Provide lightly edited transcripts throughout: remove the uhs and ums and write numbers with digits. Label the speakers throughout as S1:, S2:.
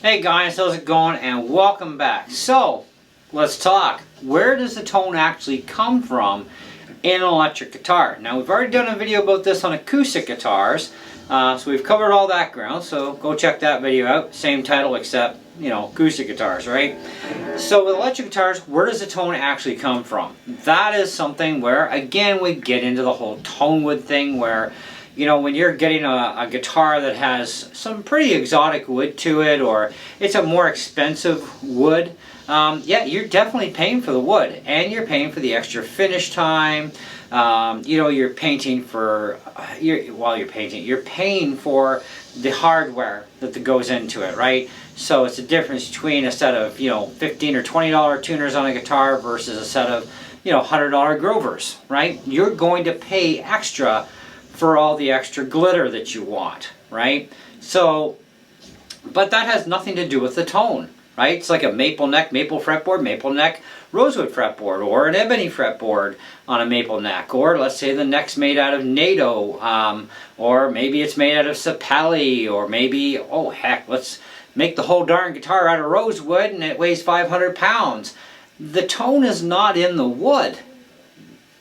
S1: Hey guys, how's it going? And welcome back. So, let's talk. Where does the tone actually come from in an electric guitar? Now, we've already done a video about this on acoustic guitars, so we've covered all that ground, so go check that video out. Same title except, acoustic guitars, right? So with electric guitars, where does the tone actually come from? That is something where, again, we get into the whole tone wood thing where, when you're getting a guitar that has some pretty exotic wood to it, or it's a more expensive wood, yeah, you're definitely paying for the wood, and you're paying for the extra finish time. You're painting for, you're paying for the hardware that goes into it, right? So it's a difference between a set of, $15 or $20 tuners on a guitar versus a set of, $100 Grovers, right? You're going to pay extra for all the extra glitter that you want, right? So, but that has nothing to do with the tone, right? It's like a maple neck, maple fretboard, maple neck, rosewood fretboard, or an ebony fretboard on a maple neck, or let's say the neck's made out of NATO, or maybe it's made out of sapelli, or maybe, oh heck, let's make the whole darn guitar out of rosewood and it weighs 500 pounds. The tone is not in the wood.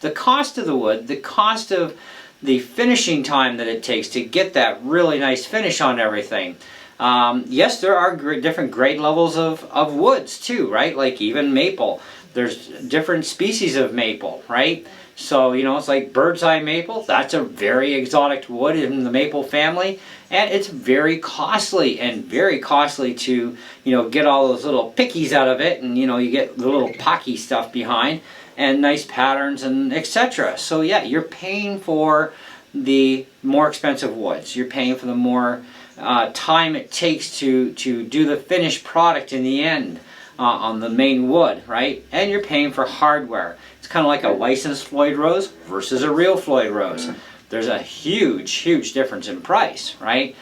S1: The cost of the wood, the cost of the finishing time that it takes to get that really nice finish on everything. Yes, there are different grade levels of woods too, right? Like even maple. There's different species of maple, right? So, it's like bird's eye maple. That's a very exotic wood in the maple family. And it's very costly to, get all those little pickies out of it. And, you get the little pocky stuff behind and nice patterns and etc. So yeah, you're paying for the more expensive woods. You're paying for the more time it takes to do the finished product in the end on the main wood, right? And you're paying for hardware. It's kind of like a licensed Floyd Rose versus a real Floyd Rose. There's a huge difference in price, right?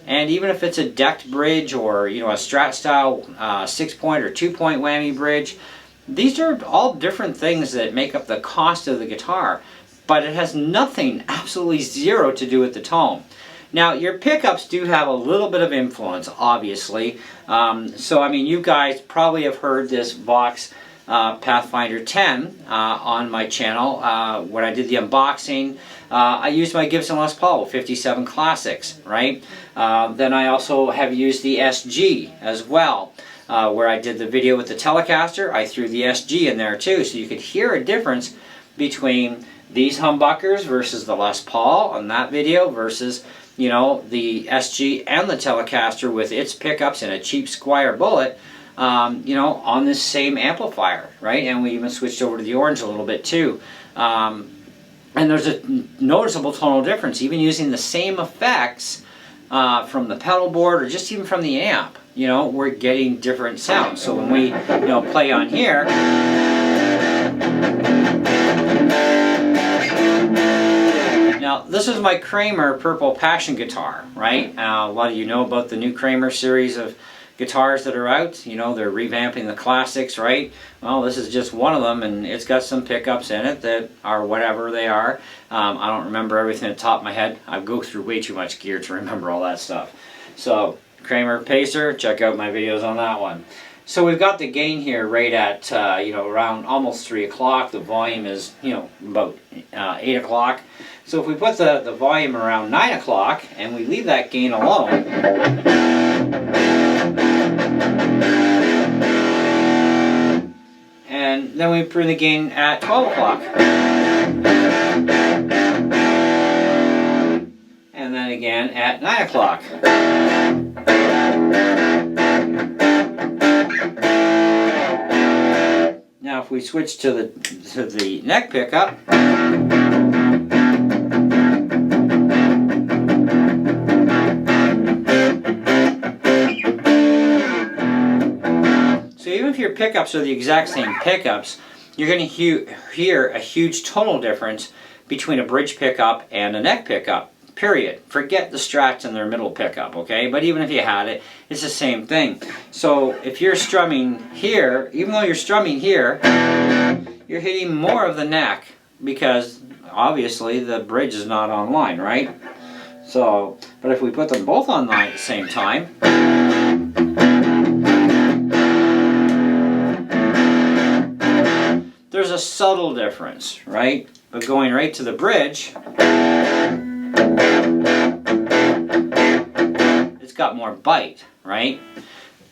S1: And even if it's a decked bridge or a Strat style 6-point or 2-point whammy bridge, these are all different things that make up the cost of the guitar, but it has nothing, absolutely zero, to do with the tone. Now, your pickups do have a little bit of influence, obviously. So, you guys probably have heard this Vox Pathfinder 10 on my channel. When I did the unboxing, I used my Gibson Les Paul 57 Classics, right? Then I also have used the SG as well. Where I did the video with the Telecaster, I threw the SG in there too, so you could hear a difference between these humbuckers versus the Les Paul on that video versus, the SG and the Telecaster with its pickups and a cheap Squire Bullet, on this same amplifier, right? And we even switched over to the orange a little bit too. And there's a noticeable tonal difference, even using the same effects from the pedal board or just even from the amp. We're getting different sounds. So when we, play on here, now this is my Kramer Purple Passion guitar, right? A lot of you know about the new Kramer series of guitars that are out. They're revamping the classics, right? Well, this is just one of them, and it's got some pickups in it that are whatever they are. I don't remember everything at the top of my head. I go through way too much gear to remember all that stuff. So, Kramer Pacer, check out my videos on that one. So we've got the gain here right at, around almost 3 o'clock. The volume is, about 8 o'clock. So if we put the volume around 9 o'clock and we leave that gain alone, and then we bring the gain at 12 o'clock. And then again at 9 o'clock. Now if we switch to the neck pickup, so even if your pickups are the exact same pickups, you're going to hear a huge tonal difference between a bridge pickup and a neck pickup. Period. Forget the Strats in their middle pickup, okay? But even if you had it, it's the same thing. So if you're strumming here, even though you're strumming here, you're hitting more of the neck because obviously the bridge is not online, right? So, but if we put them both online at the same time, a subtle difference, right? But going right to the bridge, it's got more bite, right?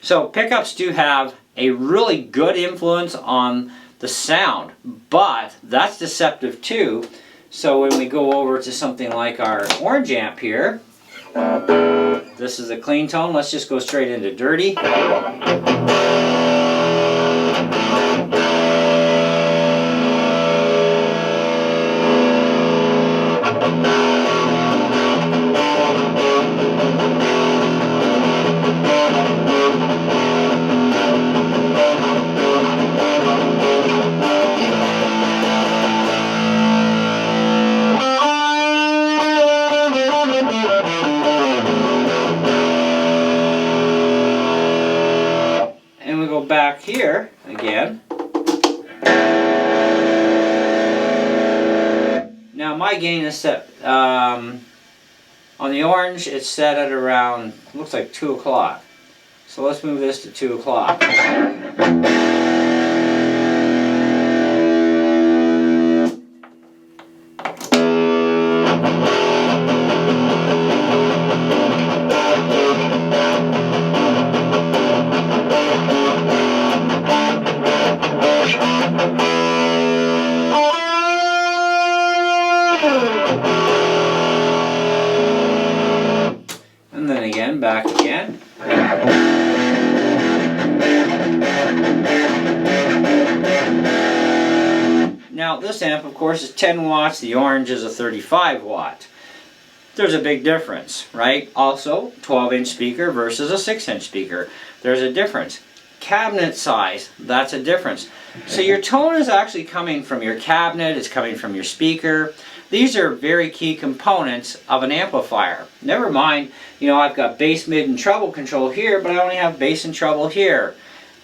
S1: So pickups do have a really good influence on the sound, but that's deceptive too. So when we go over to something like our orange amp here, this is a clean tone. Let's just go straight into dirty. Back here again. Now my gain is set on the orange, it's set at around, looks like 2 o'clock. So let's move this to 2 o'clock. And then again, back again. Now this amp, of course, is 10 watts. The orange is a 35 watt. There's a big difference, right? Also, 12-inch speaker versus a 6-inch speaker. There's a difference. Cabinet size, that's a difference. So your tone is actually coming from your cabinet, it's coming from your speaker. These are very key components of an amplifier. Never mind, you know, I've got bass, mid, and treble control here, but I only have bass and treble here.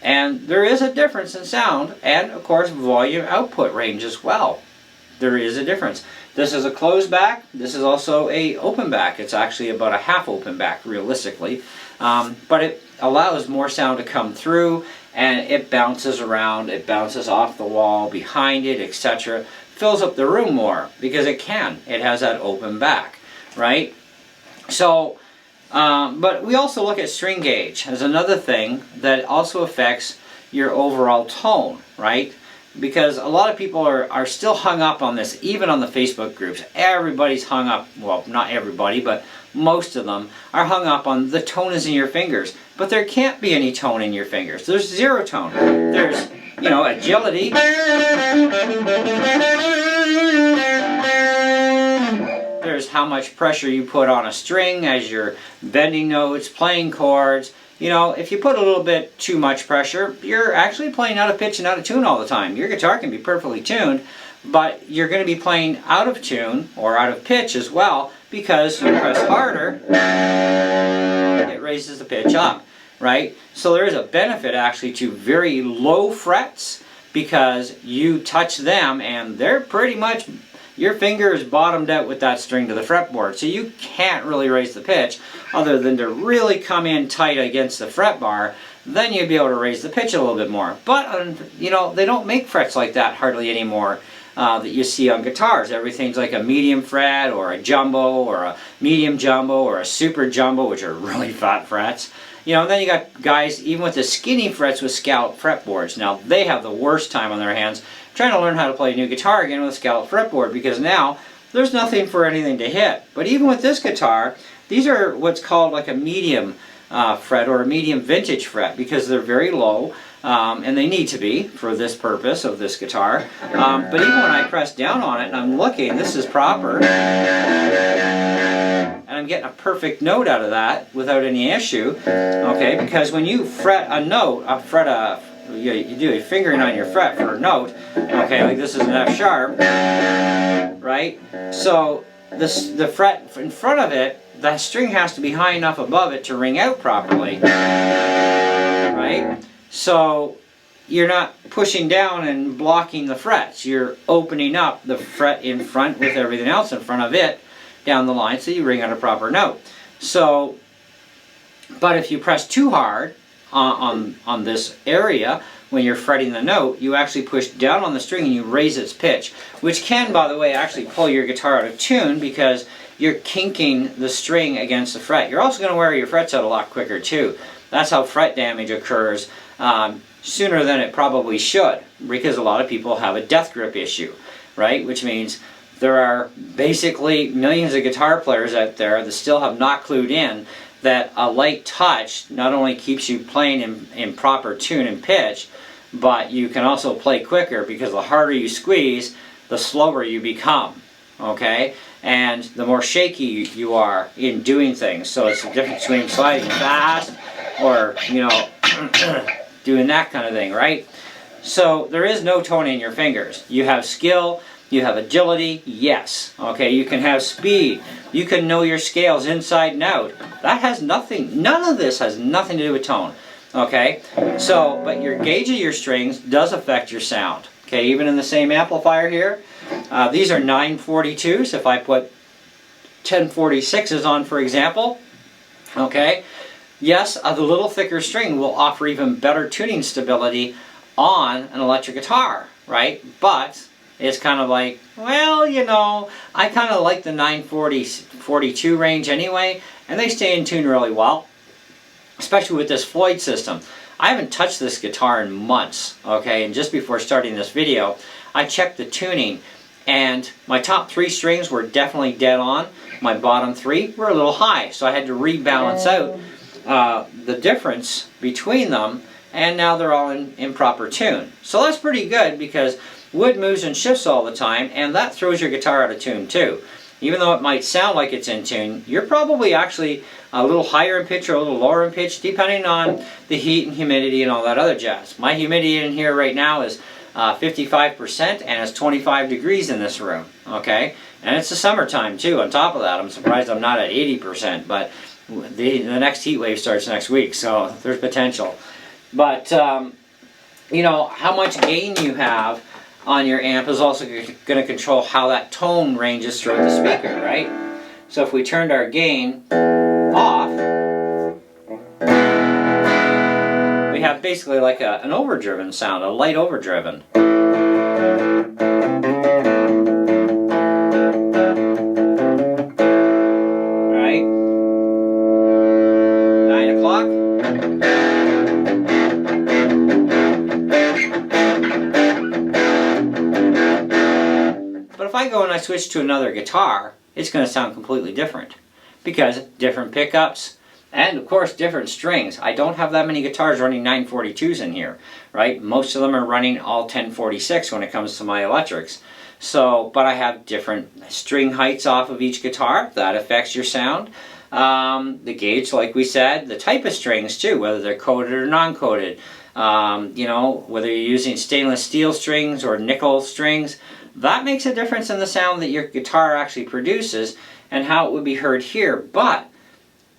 S1: And there is a difference in sound, and of course volume output range as well. There is a difference. This is a closed back, this is also a open back. It's actually about a half open back realistically. But it allows more sound to come through, and it bounces around, it bounces off the wall, behind it, etc. Fills up the room more because it can. It has that open back, right? So, but we also look at string gauge as another thing that also affects your overall tone, right? Because a lot of people are still hung up on this, even on the Facebook groups. Everybody's hung up, well, not everybody, but most of them are hung up on the tone is in your fingers. But there can't be any tone in your fingers. There's zero tone. There's, you know, agility. There's how much pressure you put on a string as you're bending notes, playing chords. You know, if you put a little bit too much pressure, you're actually playing out of pitch and out of tune all the time. Your guitar can be perfectly tuned, but you're going to be playing out of tune or out of pitch as well because you press harder, it raises the pitch up, right? So there is a benefit actually to very low frets because you touch them and they're pretty much, your finger is bottomed out with that string to the fretboard, so you can't really raise the pitch other than to really come in tight against the fret bar. Then you'd be able to raise the pitch a little bit more. But, you know, they don't make frets like that hardly anymore that you see on guitars. Everything's like a medium fret or a jumbo or a medium jumbo or a super jumbo, which are really fat frets. You know, then you got guys, even with the skinny frets with scalloped fretboards. Now, they have the worst time on their hands trying to learn how to play a new guitar again with a scalloped fretboard because now there's nothing for anything to hit. But even with this guitar, these are what's called like a medium fret or a medium vintage fret because they're very low and they need to be for this purpose of this guitar. But even when I press down on it and I'm looking, this is proper. And I'm getting a perfect note out of that without any issue. Okay, because when you fret a note, you do a fingering on your fret for a note, okay, like this is an F sharp, right? So the fret in front of it, that string has to be high enough above it to ring out properly, right? So you're not pushing down and blocking the frets. You're opening up the fret in front with everything else in front of it down the line so you ring out a proper note. So, but if you press too hard on this area, when you're fretting the note, you actually push down on the string and you raise its pitch, which can, by the way, actually pull your guitar out of tune because you're kinking the string against the fret. You're also going to wear your frets out a lot quicker too. That's how fret damage occurs sooner than it probably should, because a lot of people have a death grip issue, right? Which means there are basically millions of guitar players out there that still have not clued in that a light touch not only keeps you playing in proper tune and pitch, but you can also play quicker, because the harder you squeeze, the slower you become, okay? And the more shaky you are in doing things. So it's the difference between sliding fast or, you know, doing that kind of thing, right? So there is no tone in your fingers. You have skill, you have agility, yes. Okay, you can have speed. You can know your scales inside and out. That has nothing, none of this has nothing to do with tone. Okay, so, but your gauge of your strings does affect your sound. Okay, even in the same amplifier here, these are 942s. If I put 1046s on, for example, okay, yes, the little thicker string will offer even better tuning stability on an electric guitar, right? But it's kind of like, well, you know, I kind of like the 942 range anyway, and they stay in tune really well, especially with this Floyd system. I haven't touched this guitar in months, okay, and just before starting this video, I checked the tuning, and my top 3 strings were definitely dead on. My bottom 3 were a little high, so I had to rebalance out the difference between them, and now they're all in proper tune. So that's pretty good, because wood moves and shifts all the time, and that throws your guitar out of tune too. Even though it might sound like it's in tune, you're probably actually a little higher in pitch or a little lower in pitch, depending on the heat and humidity and all that other jazz. My humidity in here right now is 55%, and it's 25 degrees in this room, okay? And it's the summertime too. On top of that, I'm surprised I'm not at 80%, but the next heat wave starts next week, so there's potential. But, you know, how much gain you have on your amp is also going to control how that tone ranges throughout the speaker, right? So if we turned our gain off, we have basically like an overdriven sound, a light overdriven. Right? 9 o'clock. But if I go and I switch to another guitar, it's going to sound completely different, because different pickups and of course different strings. I don't have that many guitars running 942s in here, right? Most of them are running all 1046 when it comes to my electrics. So, but I have different string heights off of each guitar. That affects your sound. The gauge, like we said, the type of strings too, whether they're coated or non-coated. You know, whether you're using stainless steel strings or nickel strings, that makes a difference in the sound that your guitar actually produces and how it would be heard here. But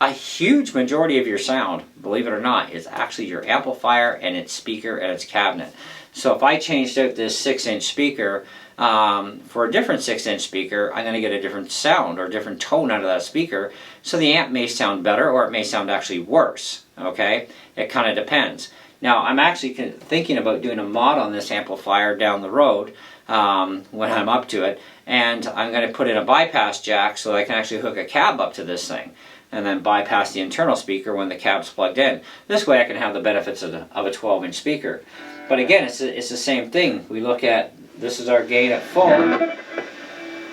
S1: a huge majority of your sound, believe it or not, is actually your amplifier and its speaker and its cabinet. So if I changed out this 6-inch speaker for a different 6-inch speaker, I'm going to get a different sound or different tone out of that speaker. So the amp may sound better, or it may sound actually worse, okay? It kind of depends. Now, I'm actually thinking about doing a mod on this amplifier down the road when I'm up to it, and I'm going to put in a bypass jack so that I can actually hook a cab up to this thing and then bypass the internal speaker when the cab's plugged in. This way I can have the benefits of a 12-inch speaker. But again, it's the same thing. We look at, this is our gain at full,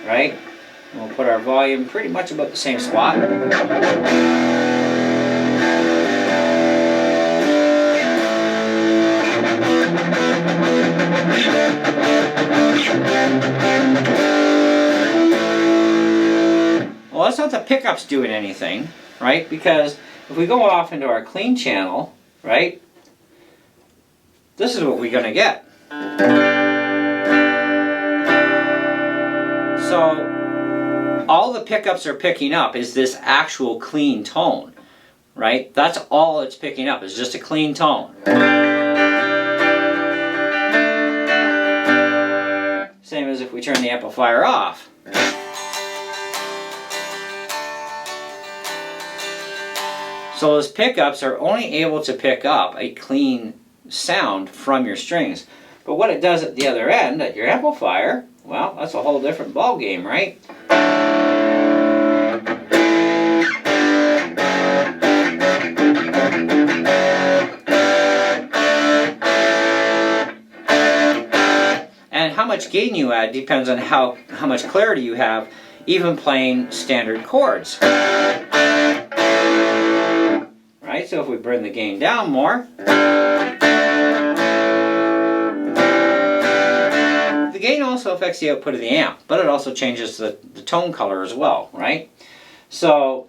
S1: right? We'll put our volume pretty much about the same spot. Well, that's not the pickups doing anything, right? Because if we go off into our clean channel, right, this is what we're going to get. So all the pickups are picking up is this actual clean tone, right? That's all it's picking up, is just a clean tone. Same as if we turn the amplifier off. So those pickups are only able to pick up a clean sound from your strings. But what it does at the other end, at your amplifier, well, that's a whole different ball game, right? And how much gain you add depends on how much clarity you have, even playing standard chords. Right, so if we bring the gain down more, the gain also affects the output of the amp, but it also changes the tone color as well, right? So,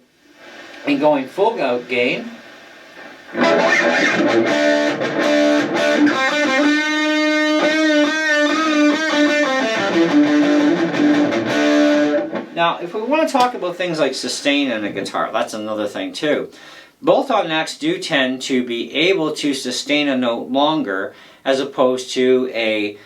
S1: in going full out gain, now, if we want to talk about things like sustain in a guitar, that's another thing too. Bolt-on necks do tend to be able to sustain a note longer as opposed to a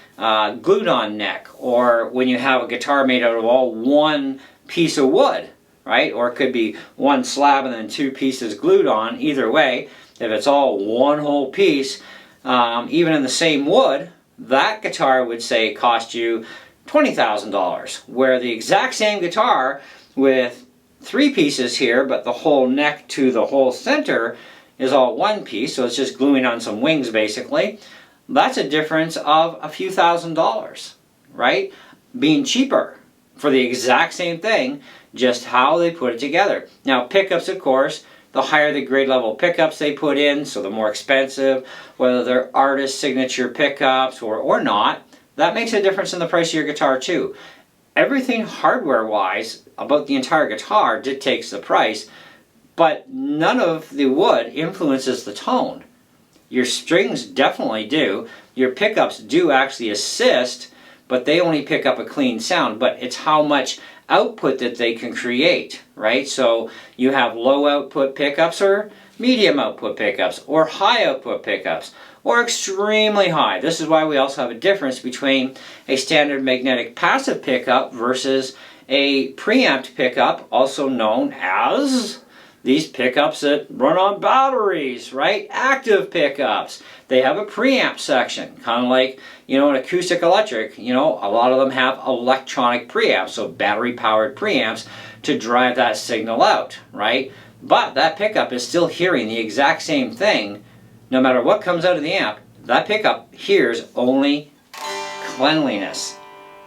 S1: glued-on neck, or when you have a guitar made out of all one piece of wood, right? Or it could be one slab and then two pieces glued on. Either way, if it's all one whole piece, even in the same wood, that guitar would say cost you $20,000, where the exact same guitar with three pieces here, but the whole neck to the whole center is all one piece, so it's just gluing on some wings basically. That's a difference of a few $1,000s, right? Being cheaper for the exact same thing, just how they put it together. Now pickups, of course, the higher the grade level pickups they put in, so the more expensive, whether they're artist signature pickups or not, that makes a difference in the price of your guitar too. Everything hardware-wise about the entire guitar dictates the price, but none of the wood influences the tone. Your strings definitely do. Your pickups do actually assist, but they only pick up a clean sound, but it's how much output that they can create, right? So you have low output pickups or medium output pickups or high output pickups or extremely high. This is why we also have a difference between a standard magnetic passive pickup versus a preamped pickup, also known as these pickups that run on batteries, right? Active pickups. They have a preamp section, kind of like, you know, an acoustic electric. You know, a lot of them have electronic preamps, so battery powered preamps to drive that signal out, right? But that pickup is still hearing the exact same thing no matter what comes out of the amp. That pickup hears only cleanliness.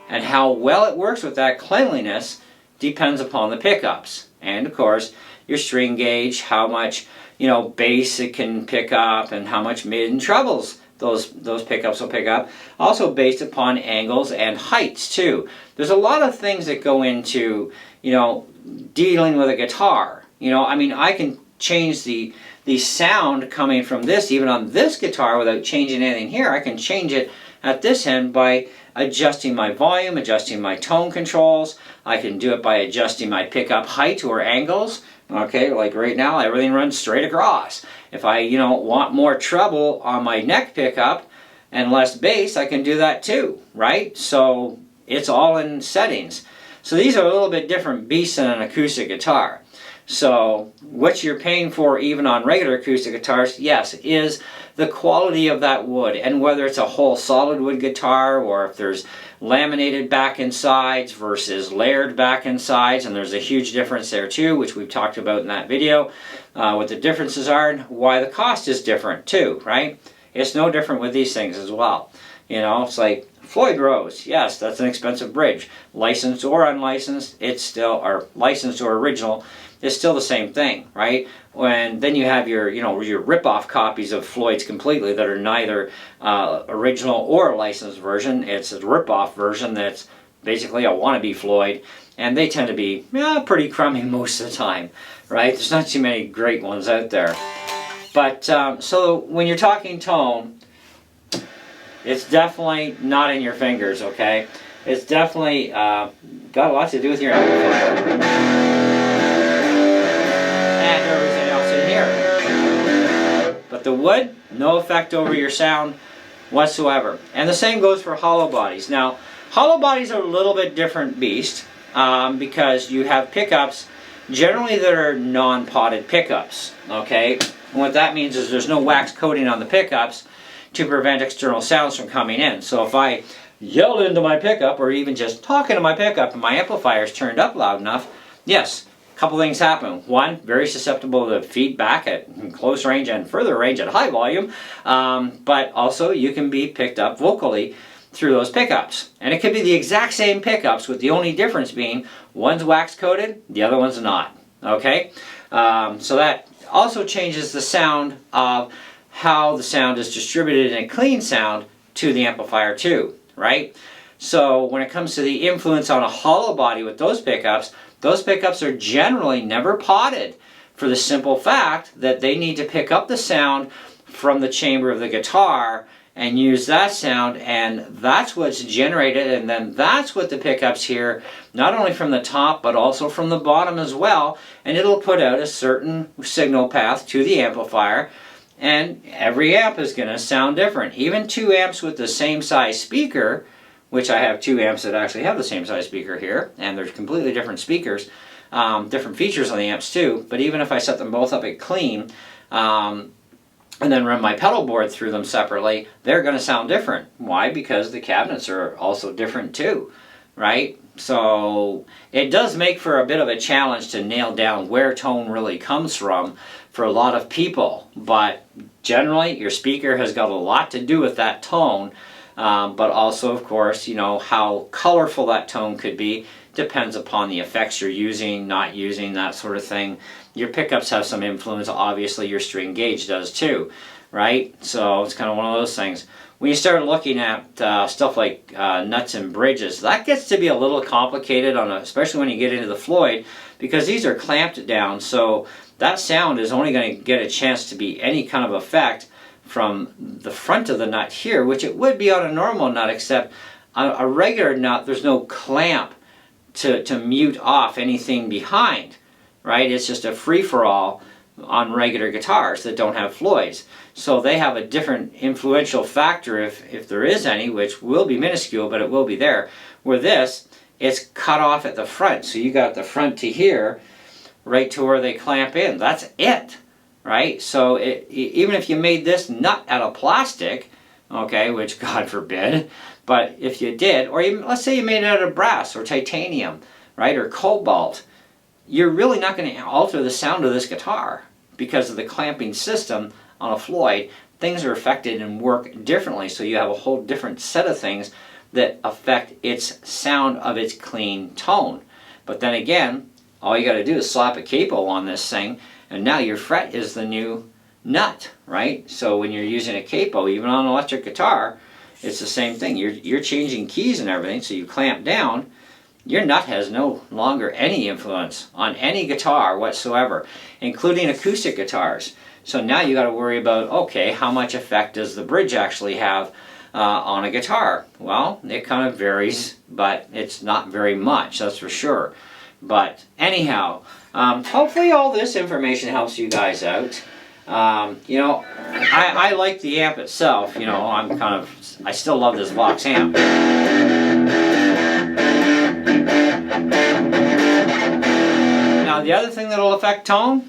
S1: And how well it works with that cleanliness depends upon the pickups. And of course, your string gauge, how much, you know, bass it can pick up and how much mid and trebles those pickups will pick up. Also based upon angles and heights too. There's a lot of things that go into, you know, dealing with a guitar. You know, I mean, I can change the sound coming from this, even on this guitar, without changing anything here. I can change it at this end by adjusting my volume, adjusting my tone controls. I can do it by adjusting my pickup height or angles. Okay, like right now, everything runs straight across. If I, you know, want more treble on my neck pickup and less bass, I can do that too, right? So it's all in settings. So these are a little bit different beasts than an acoustic guitar. So what you're paying for even on regular acoustic guitars, yes, is the quality of that wood. And whether it's a whole solid wood guitar or if there's laminated back and sides versus layered back and sides, and there's a huge difference there too, which we've talked about in that video, what the differences are and why the cost is different too, right? It's no different with these things as well. You know, it's like Floyd Rose, yes, that's an expensive bridge. Licensed or unlicensed, it's still, or licensed or original, it's still the same thing, right? And then you have your, you know, your rip-off copies of Floyd's completely that are neither original or licensed version. It's a rip-off version that's basically a wannabe Floyd, and they tend to be pretty crummy most of the time, right? There's not too many great ones out there. But so when you're talking tone, it's definitely not in your fingers, okay? It's definitely got a lot to do with your amplifier. And everything else in here. But the wood, no effect over your sound whatsoever. And the same goes for hollow bodies. Now, hollow bodies are a little bit different beast because you have pickups generally that are non-potted pickups, okay? And what that means is there's no wax coating on the pickups. to prevent external sounds from coming in. So if I yell into my pickup, or even just talk into my pickup, and my amplifier is turned up loud enough, yes, a couple things happen. One, very susceptible to feedback at close range and further range at high volume, but also you can be picked up vocally through those pickups. And it could be the exact same pickups, with the only difference being one's wax coated, the other one's not. Okay? So that also changes the sound of how the sound is distributed in a clean sound to the amplifier too, right? So when it comes to the influence on a hollow body with those pickups are generally never potted, for the simple fact that they need to pick up the sound from the chamber of the guitar and use that sound, and that's what's generated, and then that's what the pickups hear, not only from the top but also from the bottom as well, and it'll put out a certain signal path to the amplifier, and every amp is going to sound different. Even two amps with the same size speaker, which I have two amps that actually have the same size speaker here, and they're completely different speakers, different features on the amps too, but even if I set them both up at clean, and then run my pedal board through them separately, they're going to sound different. Why? Because the cabinets are also different too, right? So it does make for a bit of a challenge to nail down where tone really comes from for a lot of people, but generally your speaker has got a lot to do with that tone, but also, of course, you know, how colorful that tone could be depends upon the effects you're using, not using, that sort of thing. Your pickups have some influence, obviously your string gauge does too, right? So it's kind of one of those things. When you start looking at stuff like nuts and bridges, that gets to be a little complicated, especially when you get into the Floyd, because these are clamped down, so that sound is only going to get a chance to be any kind of effect from the front of the nut here, which it would be on a normal nut, except a regular nut, there's no clamp to mute off anything behind, right? It's just a free-for-all on regular guitars that don't have Floyds. So they have a different influential factor, if there is any, which will be minuscule, but it will be there. Where this, it's cut off at the front. So you got the front to here, right to where they clamp in. That's it, right? So even if you made this nut out of plastic, okay, which God forbid, but if you did, or even, let's say you made it out of brass or titanium, right, or cobalt, you're really not going to alter the sound of this guitar because of the clamping system on a Floyd. Things are affected and work differently, so you have a whole different set of things that affect its sound of its clean tone. But then again, all you got to do is slap a capo on this thing, and now your fret is the new nut, right? So when you're using a capo, even on an electric guitar, it's the same thing. You're changing keys and everything, so you clamp down. Your nut has no longer any influence on any guitar whatsoever, including acoustic guitars. So now you got to worry about, okay, how much effect does the bridge actually have on a guitar? Well, it kind of varies, but it's not very much, that's for sure. But anyhow, hopefully all this information helps you guys out. You know, I like the amp itself. You know, I still love this Vox amp. Now the other thing that'll affect tone,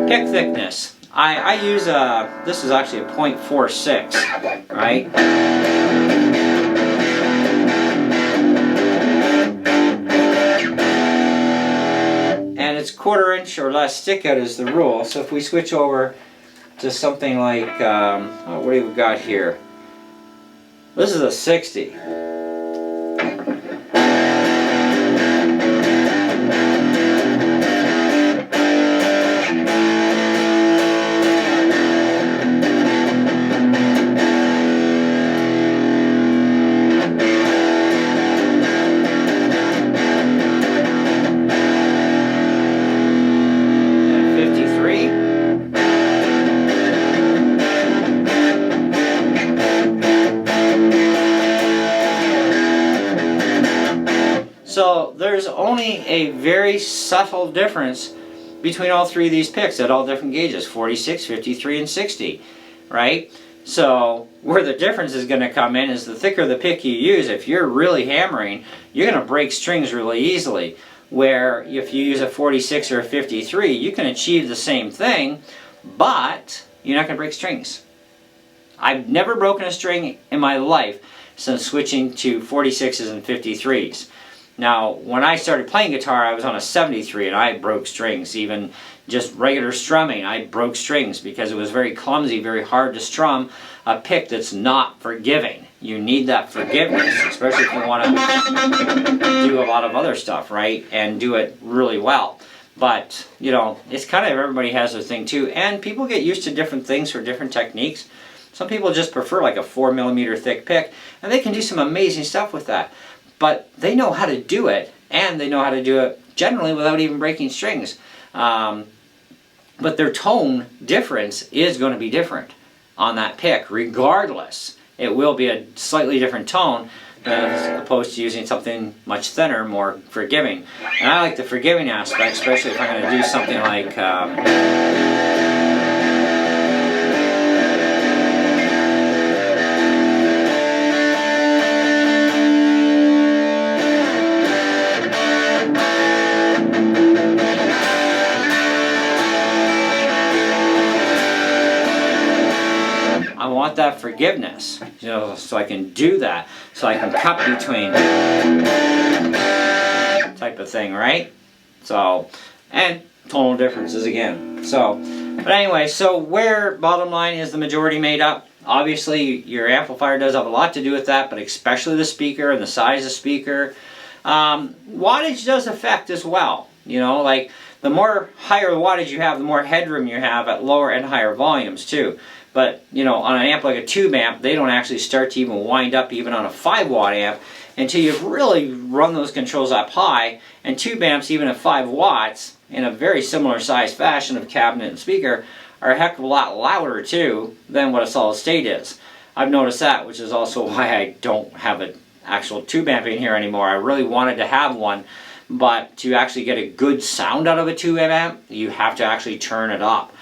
S1: pick thickness. I use this is actually a .46, right? And it's 1/4 inch or less stick out is the rule. So if we switch over to something like, what do we got here? This is a 60. So there's only a very subtle difference between all three of these picks at all different gauges, 46, 53, and 60, right? So where the difference is going to come in is the thicker the pick you use, if you're really hammering, you're going to break strings really easily. Where if you use a 46 or a 53, you can achieve the same thing, but you're not going to break strings. I've never broken a string in my life since switching to 46s and 53s. Now, when I started playing guitar, I was on a 73 and I broke strings. Even just regular strumming, I broke strings because it was very clumsy, very hard to strum a pick that's not forgiving. You need that forgiveness, especially if you want to do a lot of other stuff, right? And do it really well. But, you know, it's kind of everybody has their thing too. And people get used to different things for different techniques. Some people just prefer like a 4mm thick pick, and they can do some amazing stuff with that. But they know how to do it, and they know how to do it generally without even breaking strings. But their tone difference is going to be different on that pick, regardless. It will be a slightly different tone as opposed to using something much thinner, more forgiving. And I like the forgiving aspect, especially if I'm going to do something like... I want that forgiveness, you know, so I can do that, so I can cut between type of thing, right? So, and tonal differences again. So, but anyway, so where, bottom line, is the majority made up? Obviously, your amplifier does have a lot to do with that, but especially the speaker and the size of the speaker. Wattage does affect as well. You know, like the more higher wattage you have, the more headroom you have at lower and higher volumes too. But, you know, on an amp like a tube amp, they don't actually start to even wind up even on a 5-watt amp until you've really run those controls up high. And tube amps, even at 5 watts, in a very similar size fashion of cabinet and speaker, are a heck of a lot louder too than what a solid state is. I've noticed that, which is also why I don't have an actual tube amp in here anymore. I really wanted to have one, but to actually get a good sound out of a tube amp, you have to actually turn it up.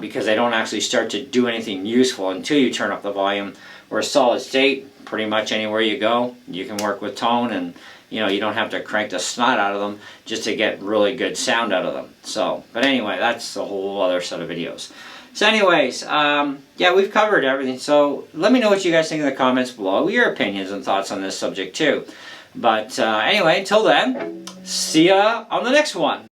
S1: Because they don't actually start to do anything useful until you turn up the volume. Where solid state, pretty much anywhere you go, you can work with tone, and you know, you don't have to crank the snot out of them just to get really good sound out of them. So, but anyway, that's a whole other set of videos. So anyways, yeah, we've covered everything. So let me know what you guys think in the comments below, your opinions and thoughts on this subject too. But anyway, until then, see ya on the next one.